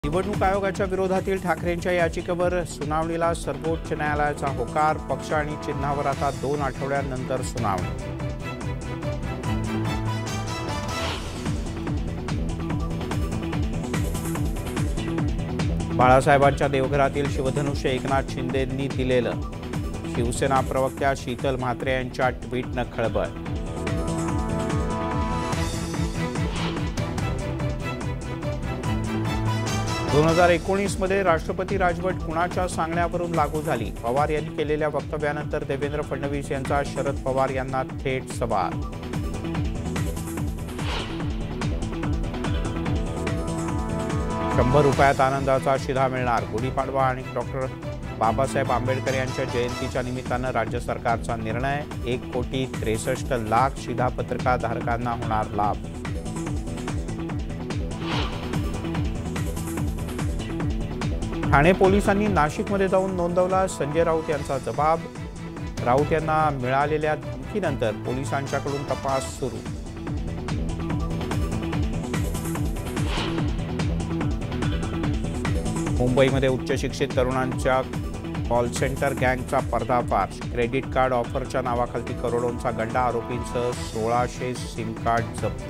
निवडणूक आयोगाच्या विरोधातील ठाकरेंच्या याचिकेवर सुनावणीला सर्वोच्च न्यायालयाचा होकार. पक्ष आणि चिन्हावर आता 2 आठवड्यांनंतर सुनावणी. बाळासाहेबांच्या देवघरातील शिवधनुष्य एकनाथ शिंदेंनी दिलेलं. शिवसेना प्रवक्त्या शीतल म्हात्रे यांच्या ट्विटनं खळबळ. दोन 2019 मध्ये राष्ट्रपती राजवट कुणाच्या सांगण्यावरून लागू झाली? पवार यांनी केलेल्या वक्तव्यानंतर देवेंद्र फडणवीस यांचा शरद पवार यांना थेट सवाल. ₹100 आनंदाचा शिधा मिळणार. गुढीपाडवा आणि डॉक्टर बाबासाहेब आंबेडकर यांच्या जयंतीच्या निमित्तानं राज्य सरकारचा निर्णय. 1,63,00,000 शिधापत्रकाधारकांना होणार लाभ. ठाणे पोलिसांनी नाशिकमध्ये जाऊन नोंदवला संजय राऊत यांचा जबाब. राऊत यांना मिळालेल्या धमकीनंतर पोलिसांच्याकडून तपास सुरू. मुंबईमध्ये उच्च शिक्षित तरुणांच्या कॉल सेंटर गँगचा पर्दाफाश. क्रेडिट कार्ड ऑफरच्या नावाखाली करोडोंचा गंडा. आरोपींसह 1600 सिम कार्ड जप्त.